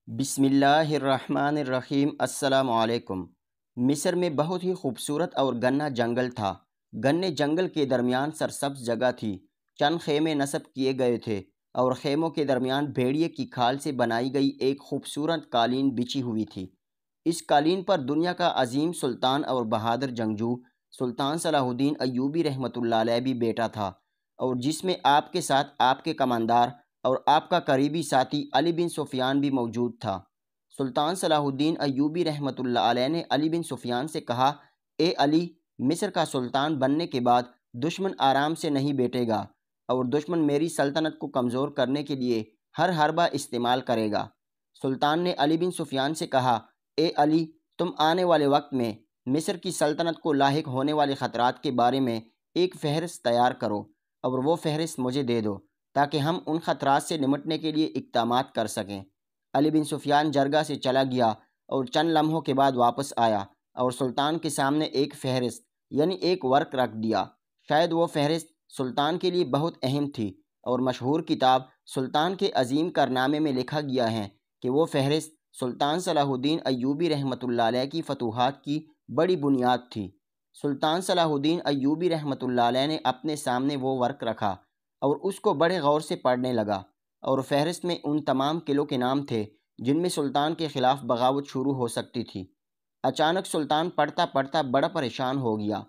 بسم اللہ الرحمن الرحیم۔ السلام علیکم۔ مصر میں بہت ہی خوبصورت اور گنا جنگل تھا۔ گنے جنگل کے درمیان سرسبز جگہ تھی۔ چند خیمے نصب کیے گئے تھے اور خیموں کے درمیان بھیڑیے کی کھال سے بنائی گئی ایک خوبصورت قالین بچھی ہوئی تھی۔ اس قالین پر دنیا کا عظیم سلطان اور بہادر جنگجو سلطان صلاح الدین ایوبی رحمۃ اللہ علیہ بھی بیٹا تھا، اور جس میں آپ کے ساتھ آپ کے کماندار اور آپ کا قریبی ساتھی علی بن سفیان بھی موجود تھا۔ سلطان صلاح الدین ایوبی رحمۃ اللہ علیہ نے علی بن سفیان سے کہا، اے علی، مصر کا سلطان بننے کے بعد دشمن آرام سے نہیں بیٹھے گا، اور دشمن میری سلطنت کو کمزور کرنے کے لیے ہر حربہ استعمال کرے گا۔ سلطان نے علی بن سفیان سے کہا، اے علی، تم آنے والے وقت میں مصر کی سلطنت کو لاحق ہونے والے خطرات کے بارے میں ایک فہرست تیار کرو اور وہ فہرست مجھے دے دو تاکہ ہم ان خطرات سے نمٹنے کے لیے اقدامات کر سکیں۔ علی بن سفیان جرگہ سے چلا گیا اور چند لمحوں کے بعد واپس آیا اور سلطان کے سامنے ایک فہرست یعنی ایک ورق رکھ دیا۔ شاید وہ فہرست سلطان کے لیے بہت اہم تھی، اور مشہور کتاب سلطان کے عظیم کارنامے میں لکھا گیا ہے کہ وہ فہرست سلطان صلاح الدین ایوبی رحمۃ اللہ علیہ کی فتوحات کی بڑی بنیاد تھی۔ سلطان صلاح الدین ایوبی رحمۃ اللہ علیہ نے اپنے سامنے وہ ورق رکھا اور اس کو بڑے غور سے پڑھنے لگا، اور فہرست میں ان تمام قلعوں کے نام تھے جن میں سلطان کے خلاف بغاوت شروع ہو سکتی تھی۔ اچانک سلطان پڑھتا پڑھتا بڑا پریشان ہو گیا۔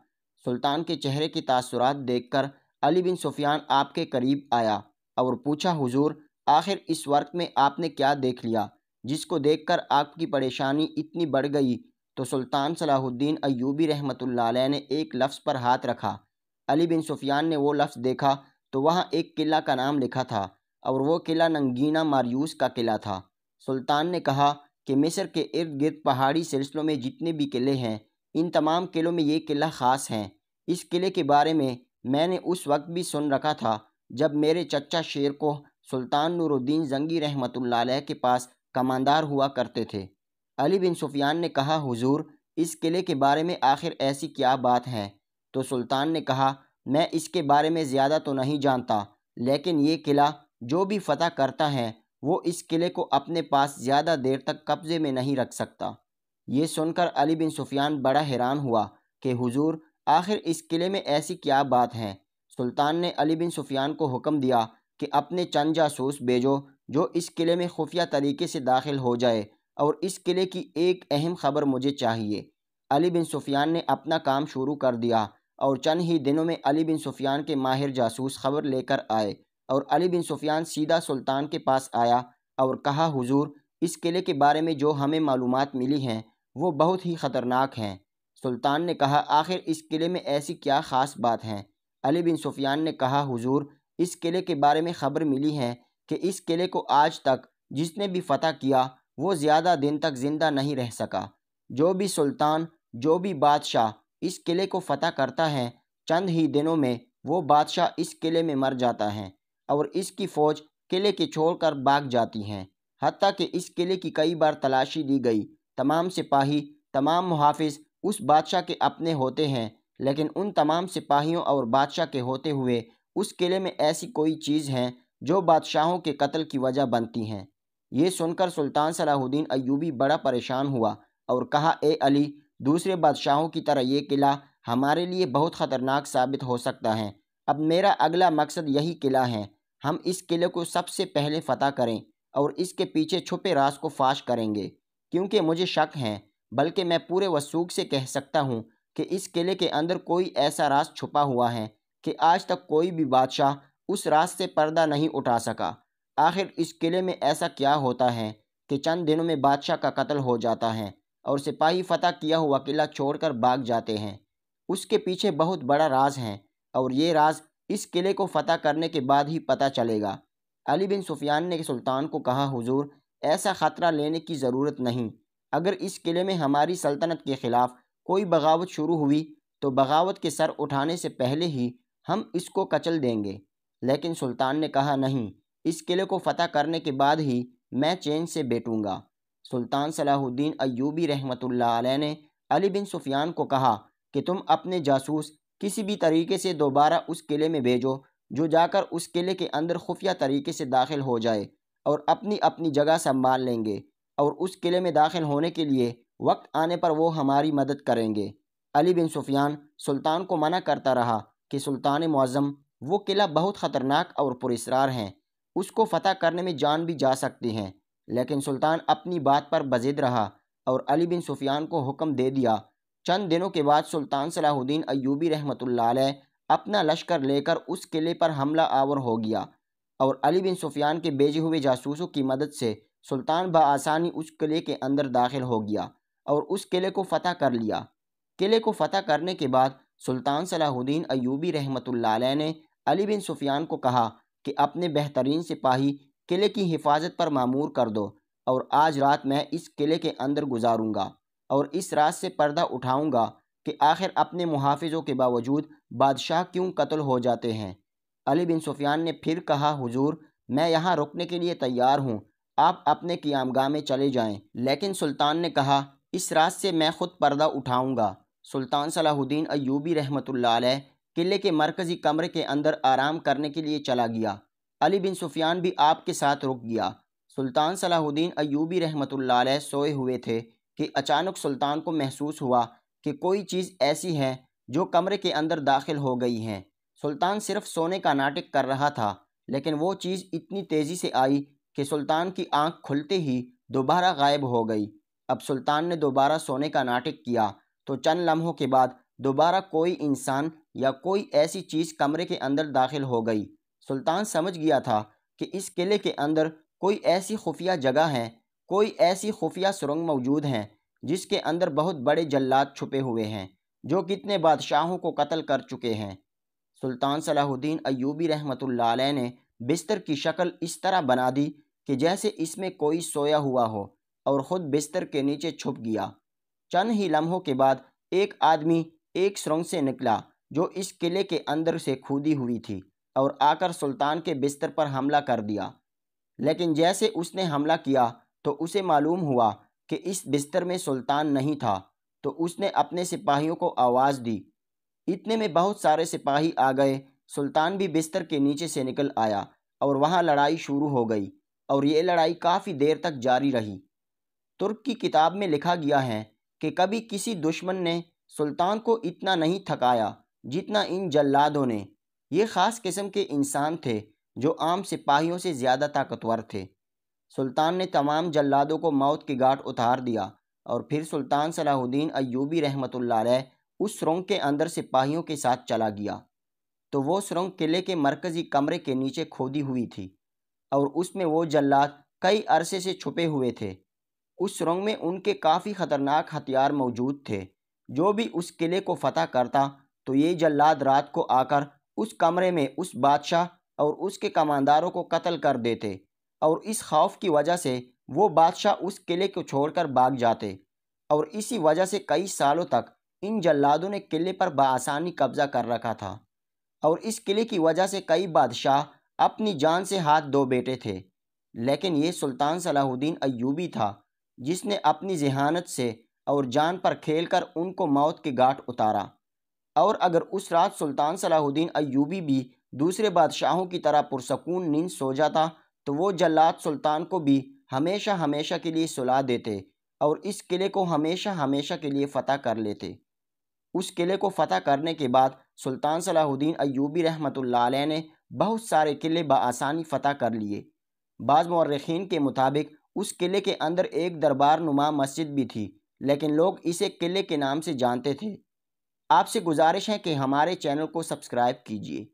سلطان کے چہرے کے تاثرات دیکھ کر علی بن سفیان آپ کے قریب آیا اور پوچھا، حضور، آخر اس ورق میں آپ نے کیا دیکھ لیا جس کو دیکھ کر آپ کی پریشانی اتنی بڑھ گئی؟ تو سلطان صلاح الدین ایوبی رحمۃ اللہ علیہ نے ایک لفظ پر ہاتھ رکھا۔ علی بن سفیان نے وہ لفظ دیکھا تو وہاں ایک قلعہ کا نام لکھا تھا، اور وہ قلعہ ننگینہ ماریوس کا قلعہ تھا۔ سلطان نے کہا کہ مصر کے ارد گرد پہاڑی سلسلوں میں جتنے بھی قلعے ہیں، ان تمام قلعوں میں یہ قلعہ خاص ہیں۔ اس قلعے کے بارے میں نے اس وقت بھی سن رکھا تھا جب میرے چچا شیر کو سلطان نور الدین زنگی رحمۃ اللہ علیہ کے پاس کماندار ہوا کرتے تھے۔ علی بن سفیان نے کہا، حضور، اس قلعے کے بارے میں آخر ایسی کیا بات ہے؟ تو سلطان نے کہا، میں اس کے بارے میں زیادہ تو نہیں جانتا، لیکن یہ قلعہ جو بھی فتح کرتا ہے وہ اس قلعے کو اپنے پاس زیادہ دیر تک قبضے میں نہیں رکھ سکتا۔ یہ سن کر علی بن سفیان بڑا حیران ہوا کہ حضور، آخر اس قلعے میں ایسی کیا بات ہے؟ سلطان نے علی بن سفیان کو حکم دیا کہ اپنے چند جاسوس بھیجو جو اس قلعے میں خفیہ طریقے سے داخل ہو جائے، اور اس قلعے کی ایک اہم خبر مجھے چاہیے۔ علی بن سفیان نے اپنا کام شروع کر دیا، اور چند ہی دنوں میں علی بن سفیان کے ماہر جاسوس خبر لے کر آئے، اور علی بن سفیان سیدھا سلطان کے پاس آیا اور کہا، حضور، اس قلعے کے بارے میں جو ہمیں معلومات ملی ہیں وہ بہت ہی خطرناک ہیں۔ سلطان نے کہا، آخر اس قلعے میں ایسی کیا خاص بات ہے؟ علی بن سفیان نے کہا، حضور، اس قلعے کے بارے میں خبر ملی ہے کہ اس قلعے کو آج تک جس نے بھی فتح کیا وہ زیادہ دن تک زندہ نہیں رہ سکا۔ جو بھی سلطان، جو بھی بادشاہ اس قلعے کو فتح کرتا ہے، چند ہی دنوں میں وہ بادشاہ اس قلعے میں مر جاتا ہے، اور اس کی فوج قلعے کے چھوڑ کر بھاگ جاتی ہیں۔ حتیٰ کہ اس قلعے کی کئی بار تلاشی دی گئی، تمام سپاہی، تمام محافظ اس بادشاہ کے اپنے ہوتے ہیں، لیکن ان تمام سپاہیوں اور بادشاہ کے ہوتے ہوئے اس قلعے میں ایسی کوئی چیز ہے جو بادشاہوں کے قتل کی وجہ بنتی ہیں۔ یہ سن کر سلطان صلاح الدین ایوبی بڑا پریشان ہوا اور کہا، اے علی، دوسرے بادشاہوں کی طرح یہ قلعہ ہمارے لیے بہت خطرناک ثابت ہو سکتا ہے۔ اب میرا اگلا مقصد یہی قلعہ ہے۔ ہم اس قلعے کو سب سے پہلے فتح کریں اور اس کے پیچھے چھپے راز کو فاش کریں گے، کیونکہ مجھے شک ہے، بلکہ میں پورے وثوق سے کہہ سکتا ہوں کہ اس قلعے کے اندر کوئی ایسا راز چھپا ہوا ہے کہ آج تک کوئی بھی بادشاہ اس راز سے پردہ نہیں اٹھا سکا۔ آخر اس قلعے میں ایسا کیا ہوتا ہے کہ چند دنوں میں بادشاہ کا قتل ہو جاتا ہے اور سپاہی فتح کیا ہوا قلعہ چھوڑ کر بھاگ جاتے ہیں؟ اس کے پیچھے بہت بڑا راز ہے، اور یہ راز اس قلعے کو فتح کرنے کے بعد ہی پتہ چلے گا۔ علی بن سفیان نے سلطان کو کہا، حضور، ایسا خطرہ لینے کی ضرورت نہیں۔ اگر اس قلعے میں ہماری سلطنت کے خلاف کوئی بغاوت شروع ہوئی تو بغاوت کے سر اٹھانے سے پہلے ہی ہم اس کو کچل دیں گے۔ لیکن سلطان نے کہا، نہیں، اس قلعے کو فتح کرنے کے بعد ہی میں چین سے بیٹھوں گا۔ سلطان صلاح الدین ایوبی رحمۃ اللہ علیہ نے علی بن سفیان کو کہا کہ تم اپنے جاسوس کسی بھی طریقے سے دوبارہ اس قلعے میں بھیجو، جو جا کر اس قلعے کے اندر خفیہ طریقے سے داخل ہو جائے اور اپنی اپنی جگہ سنبھال لیں گے۔ اور اس قلعے میں داخل ہونے کے لیے وقت آنے پر وہ ہماری مدد کریں گے۔ علی بن سفیان سلطان کو منع کرتا رہا کہ سلطان معظم، وہ قلعہ بہت خطرناک اور پراسرار ہیں، اس کو فتح کرنے میں جان بھی جا سکتی ہیں۔ لیکن سلطان اپنی بات پر بضد رہا اور علی بن سفیان کو حکم دے دیا۔ چند دنوں کے بعد سلطان صلاح الدین ایوبی رحمۃ اللہ علیہ اپنا لشکر لے کر اس قلعے پر حملہ آور ہو گیا اور علی بن سفیان کے بھیجے ہوئے جاسوسوں کی مدد سے سلطان بآسانی اس قلعے کے اندر داخل ہو گیا اور اس قلعے کو فتح کر لیا۔ قلعے کو فتح کرنے کے بعد سلطان صلاح الدین ایوبی رحمۃ اللہ علیہ نے علی بن سفیان کو کہا کہ اپنے بہترین سپاہی قلعے کی حفاظت پر مامور کر دو اور آج رات میں اس قلعے کے اندر گزاروں گا اور اس رات سے پردہ اٹھاؤں گا کہ آخر اپنے محافظوں کے باوجود بادشاہ کیوں قتل ہو جاتے ہیں۔ علی بن سفیان نے پھر کہا، حضور میں یہاں رکنے کے لیے تیار ہوں، آپ اپنے قیامگاہ میں چلے جائیں۔ لیکن سلطان نے کہا، اس رات سے میں خود پردہ اٹھاؤں گا۔ سلطان صلاح الدین ایوبی رحمۃ اللہ علیہ قلعے کے مرکزی کمرے کے اندر آرام کرنے کے لیے چلا گیا۔ علی بن سفیان بھی آپ کے ساتھ رک گیا۔ سلطان صلاح الدین ایوبی رحمۃ اللہ علیہ سوئے ہوئے تھے کہ اچانک سلطان کو محسوس ہوا کہ کوئی چیز ایسی ہے جو کمرے کے اندر داخل ہو گئی ہے۔ سلطان صرف سونے کا ناٹک کر رہا تھا، لیکن وہ چیز اتنی تیزی سے آئی کہ سلطان کی آنکھ کھلتے ہی دوبارہ غائب ہو گئی۔ اب سلطان نے دوبارہ سونے کا ناٹک کیا تو چند لمحوں کے بعد دوبارہ کوئی انسان یا کوئی ایسی چیز کمرے کے اندر داخل ہو گئی۔ سلطان سمجھ گیا تھا کہ اس قلعے کے اندر کوئی ایسی خفیہ جگہ ہے، کوئی ایسی خفیہ سرنگ موجود ہے جس کے اندر بہت بڑے جلاد چھپے ہوئے ہیں جو کتنے بادشاہوں کو قتل کر چکے ہیں۔ سلطان صلاح الدین ایوبی رحمۃ اللہ علیہ نے بستر کی شکل اس طرح بنا دی کہ جیسے اس میں کوئی سویا ہوا ہو اور خود بستر کے نیچے چھپ گیا۔ چند ہی لمحوں کے بعد ایک آدمی ایک سرنگ سے نکلا جو اس قلعے کے اندر سے کھودی ہوئی تھی اور آ کر سلطان کے بستر پر حملہ کر دیا۔ لیکن جیسے اس نے حملہ کیا تو اسے معلوم ہوا کہ اس بستر میں سلطان نہیں تھا، تو اس نے اپنے سپاہیوں کو آواز دی۔ اتنے میں بہت سارے سپاہی آ گئے، سلطان بھی بستر کے نیچے سے نکل آیا اور وہاں لڑائی شروع ہو گئی اور یہ لڑائی کافی دیر تک جاری رہی۔ ترک کی کتاب میں لکھا گیا ہے کہ کبھی کسی دشمن نے سلطان کو اتنا نہیں تھکایا جتنا ان جلادوں نے۔ یہ خاص قسم کے انسان تھے جو عام سپاہیوں سے زیادہ طاقتور تھے۔ سلطان نے تمام جلادوں کو موت کی گھاٹ اتار دیا اور پھر سلطان صلاح الدین ایوبی رحمۃ اللہ علیہ اس سرنگ کے اندر سپاہیوں کے ساتھ چلا گیا تو وہ سرنگ قلعے کے مرکزی کمرے کے نیچے کھودی ہوئی تھی اور اس میں وہ جلاد کئی عرصے سے چھپے ہوئے تھے۔ اس سرنگ میں ان کے کافی خطرناک ہتھیار موجود تھے۔ جو بھی اس قلعے کو فتح کرتا تو یہ جلاد رات کو آ کر اس کمرے میں اس بادشاہ اور اس کے کمانداروں کو قتل کر دیتے اور اس خوف کی وجہ سے وہ بادشاہ اس قلعے کو چھوڑ کر بھاگ جاتے اور اسی وجہ سے کئی سالوں تک ان جلادوں نے قلعے پر بآسانی قبضہ کر رکھا تھا اور اس قلعے کی وجہ سے کئی بادشاہ اپنی جان سے ہاتھ دھو بیٹھے تھے۔ لیکن یہ سلطان صلاح الدین ایوبی تھا جس نے اپنی ذہانت سے اور جان پر کھیل کر ان کو موت کی گھاٹ اتارا۔ اور اگر اس رات سلطان صلاح الدین ایوبی بھی دوسرے بادشاہوں کی طرح پرسکون نیند سو جاتا تو وہ جلاد سلطان کو بھی ہمیشہ ہمیشہ کے لیے سلا دیتے اور اس قلعے کو ہمیشہ ہمیشہ کے لیے فتح کر لیتے۔ اس قلعے کو فتح کرنے کے بعد سلطان صلاح الدین ایوبی رحمۃ اللہ علیہ نے بہت سارے قلعے بآسانی فتح کر لیے۔ بعض مورخین کے مطابق اس قلعے کے اندر ایک دربار نما مسجد بھی تھی، لیکن لوگ اسے قلعے کے نام سے جانتے تھے۔ آپ سے گزارش ہے کہ ہمارے چینل کو سبسکرائب کیجیے۔